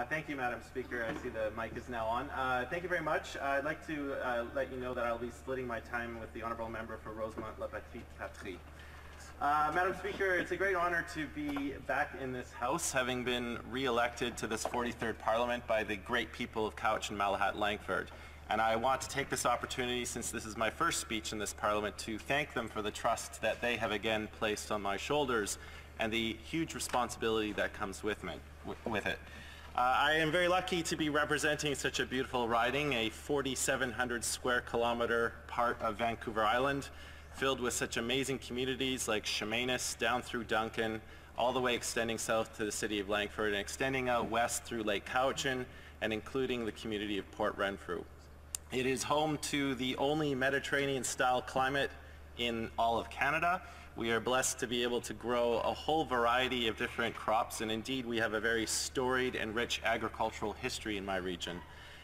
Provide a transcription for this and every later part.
Thank you, Madam Speaker. I see the mic is now on. Thank you very much. I'd like to let you know that I'll be splitting my time with the Honourable Member for Rosemont-La Patrie. Madam Speaker, it's a great honour to be back in this House, having been re-elected to this 43rd Parliament by the great people of Cowichan, Malahat, Langford. And I want to take this opportunity, since this is my first speech in this Parliament, to thank them for the trust that they have again placed on my shoulders and the huge responsibility that comes with it. I am very lucky to be representing such a beautiful riding, a 4,700 square kilometer part of Vancouver Island, filled with such amazing communities like Chemainus, down through Duncan, all the way extending south to the city of Langford, and extending out west through Lake Cowichan, and including the community of Port Renfrew. It is home to the only Mediterranean-style climate in all of Canada. We are blessed to be able to grow a whole variety of different crops, and indeed we have a very storied and rich agricultural history in my region.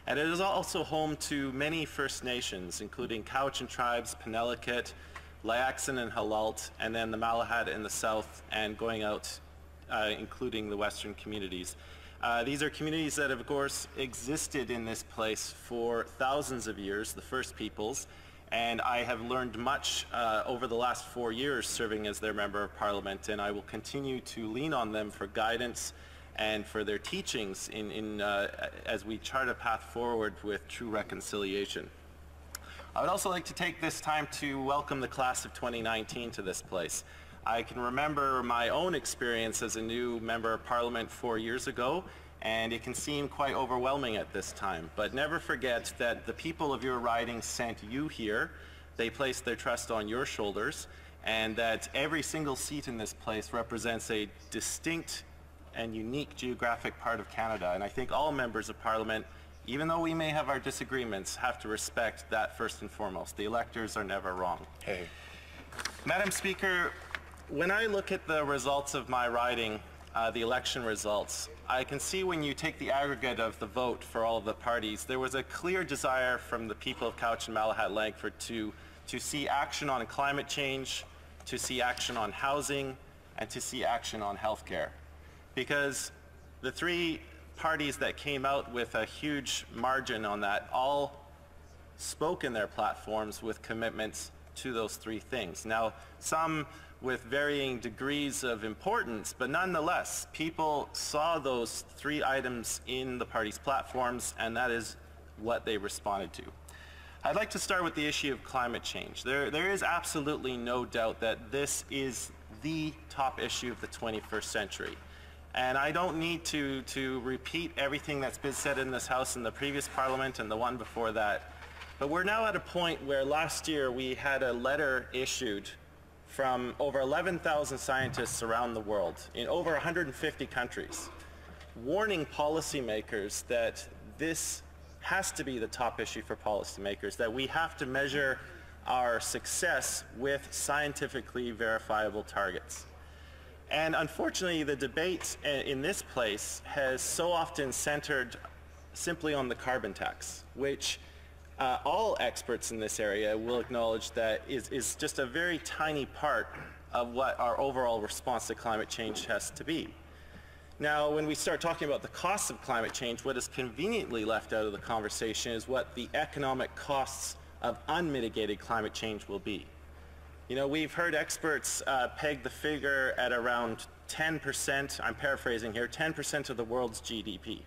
And it is also home to many First Nations, including Cowichan tribes, Penelakut, Layaxan and Halalt, and then the Malahat in the south, and going out, including the western communities. These are communities that have, of course, existed in this place for thousands of years, the First Peoples, and I have learned much over the last 4 years serving as their Member of Parliament, and I will continue to lean on them for guidance and for their teachings as we chart a path forward with true reconciliation. I would also like to take this time to welcome the class of 2019 to this place. I can remember my own experience as a new Member of Parliament 4 years ago, and it can seem quite overwhelming at this time. But never forget that the people of your riding sent you here. They placed their trust on your shoulders, and that every single seat in this place represents a distinct and unique geographic part of Canada. And I think all members of Parliament, even though we may have our disagreements, have to respect that first and foremost. The electors are never wrong. Hey. Madam Speaker, when I look at the results of my riding, the election results, I can see when you take the aggregate of the vote for all of the parties, there was a clear desire from the people of Cowichan, Malahat, Langford to see action on climate change, to see action on housing, and to see action on healthcare. Because the three parties that came out with a huge margin on that all spoke in their platforms with commitments to those three things. Now, some with varying degrees of importance, but nonetheless, people saw those three items in the party's platforms, and that is what they responded to. I'd like to start with the issue of climate change. There is absolutely no doubt that this is the top issue of the 21st century. And I don't need to repeat everything that's been said in this House in the previous Parliament and the one before that. But we're now at a point where last year we had a letter issued from over 11,000 scientists around the world in over 150 countries, warning policymakers that this has to be the top issue for policymakers, that we have to measure our success with scientifically verifiable targets. And unfortunately, the debate in this place has so often centered simply on the carbon tax, which all experts in this area will acknowledge that is just a very tiny part of what our overall response to climate change has to be. Now, when we start talking about the costs of climate change, what is conveniently left out of the conversation is what the economic costs of unmitigated climate change will be. You know, we've heard experts peg the figure at around 10%, I'm paraphrasing here, 10% of the world's GDP.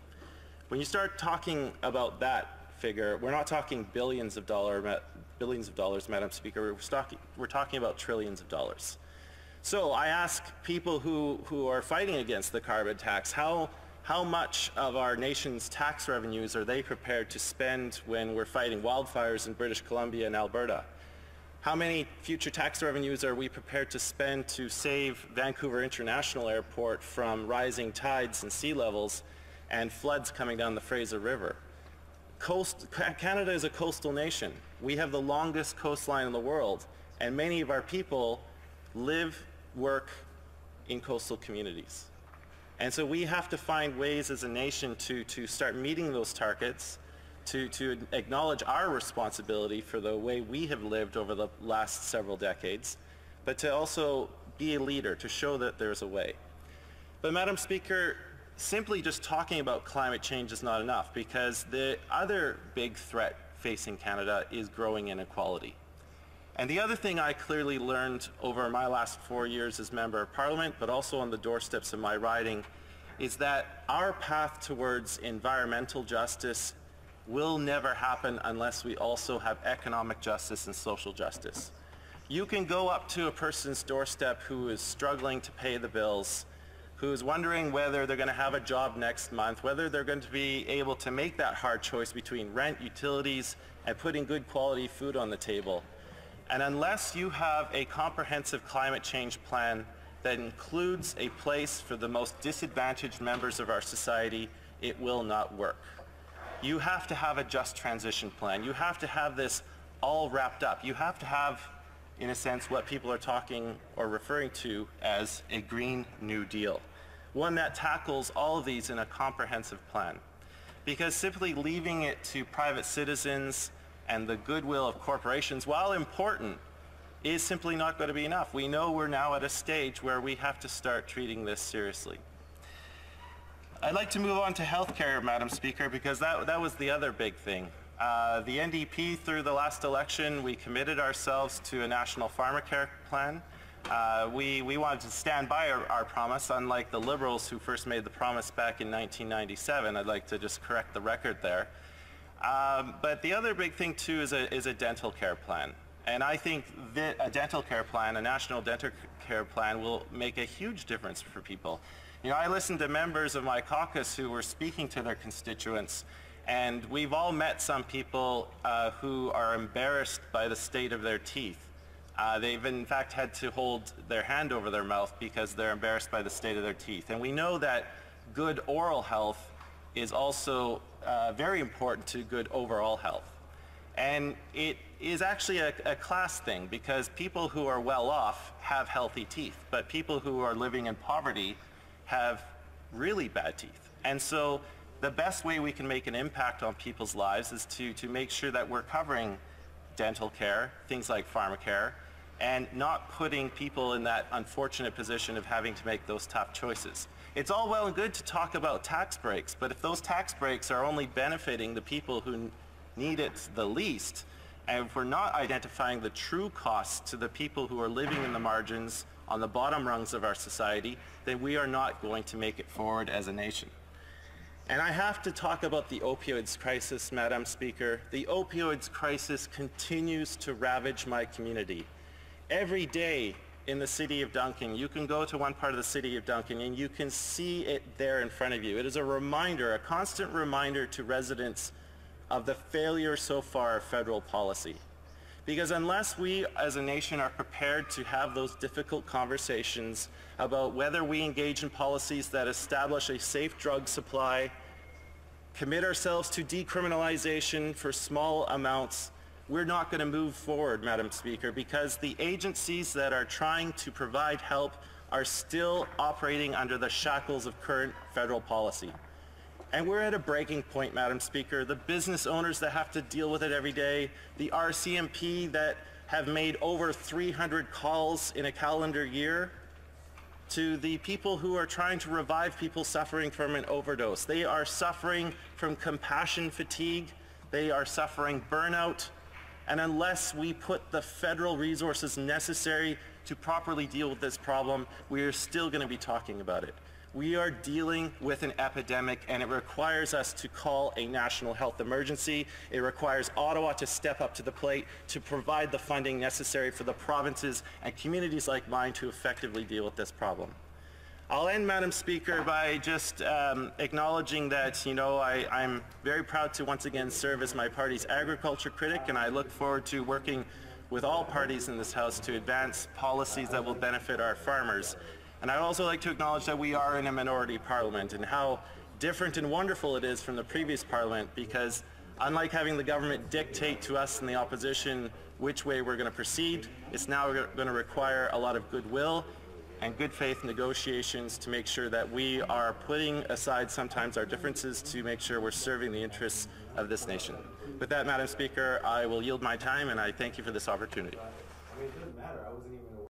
When you start talking about that figure, we're not talking billions of dollars, Madam Speaker, we're talking about trillions of dollars. So I ask people who are fighting against the carbon tax, how much of our nation's tax revenues are they prepared to spend when we're fighting wildfires in British Columbia and Alberta? How many future tax revenues are we prepared to spend to save Vancouver International Airport from rising tides and sea levels and floods coming down the Fraser River? Canada is a coastal nation. We have the longest coastline in the world, and many of our people live, work in coastal communities. And so we have to find ways as a nation to start meeting those targets, to acknowledge our responsibility for the way we have lived over the last several decades, but to also be a leader, to show that there's a way. But Madam Speaker, simply just talking about climate change is not enough, because the other big threat facing Canada is growing inequality. And the other thing I clearly learned over my last 4 years as Member of Parliament, but also on the doorsteps of my riding, is that our path towards environmental justice will never happen unless we also have economic justice and social justice. You can go up to a person's doorstep who is struggling to pay the bills, who's wondering whether they're going to have a job next month, whether they're going to be able to make that hard choice between rent, utilities, and putting good quality food on the table. And unless you have a comprehensive climate change plan that includes a place for the most disadvantaged members of our society, it will not work. You have to have a just transition plan. You have to have this all wrapped up. You have to have, in a sense, what people are talking or referring to as a Green New Deal. One that tackles all of these in a comprehensive plan. Because simply leaving it to private citizens and the goodwill of corporations, while important, is simply not going to be enough. We know we're now at a stage where we have to start treating this seriously. I'd like to move on to healthcare, Madam Speaker, because that was the other big thing. The NDP, through the last election, we committed ourselves to a national pharmacare plan. We wanted to stand by our promise, unlike the Liberals who first made the promise back in 1997. I'd like to just correct the record there. But the other big thing too is a dental care plan. And I think that a dental care plan, a national dental care plan, will make a huge difference for people. You know, I listened to members of my caucus who were speaking to their constituents, and we've all met some people who are embarrassed by the state of their teeth. They've in fact had to hold their hand over their mouth because they're embarrassed by the state of their teeth. And we know that good oral health is also very important to good overall health. And it is actually a class thing, because people who are well off have healthy teeth, but people who are living in poverty have really bad teeth. And so the best way we can make an impact on people's lives is to make sure that we're covering dental care, things like pharmacare, and not putting people in that unfortunate position of having to make those tough choices. It's all well and good to talk about tax breaks, but if those tax breaks are only benefiting the people who need it the least, and if we're not identifying the true costs to the people who are living in the margins on the bottom rungs of our society, then we are not going to make it forward as a nation. And I have to talk about the opioids crisis, Madam Speaker. The opioids crisis continues to ravage my community. Every day in the city of Duncan, you can go to one part of the city of Duncan and you can see it there in front of you. It is a reminder, a constant reminder to residents of the failure so far of federal policy. Because unless we as a nation are prepared to have those difficult conversations about whether we engage in policies that establish a safe drug supply, commit ourselves to decriminalization for small amounts, we're not going to move forward, Madam Speaker, because the agencies that are trying to provide help are still operating under the shackles of current federal policy. And we're at a breaking point, Madam Speaker. The business owners that have to deal with it every day, the RCMP that have made over 300 calls in a calendar year, to the people who are trying to revive people suffering from an overdose. They are suffering from compassion fatigue. They are suffering burnout. And unless we put the federal resources necessary to properly deal with this problem, we are still going to be talking about it. We are dealing with an epidemic, and it requires us to call a national health emergency. It requires Ottawa to step up to the plate to provide the funding necessary for the provinces and communities like mine to effectively deal with this problem. I'll end, Madam Speaker, by just acknowledging that, you know, I'm very proud to once again serve as my party's agriculture critic, and I look forward to working with all parties in this House to advance policies that will benefit our farmers. And I'd also like to acknowledge that we are in a minority parliament and how different and wonderful it is from the previous parliament, because unlike having the government dictate to us in the opposition which way we're going to proceed, it's now going to require a lot of goodwill and good faith negotiations to make sure that we are putting aside sometimes our differences to make sure we're serving the interests of this nation. With that, Madam Speaker, I will yield my time, and I thank you for this opportunity. I mean, it doesn't matter. I wasn't even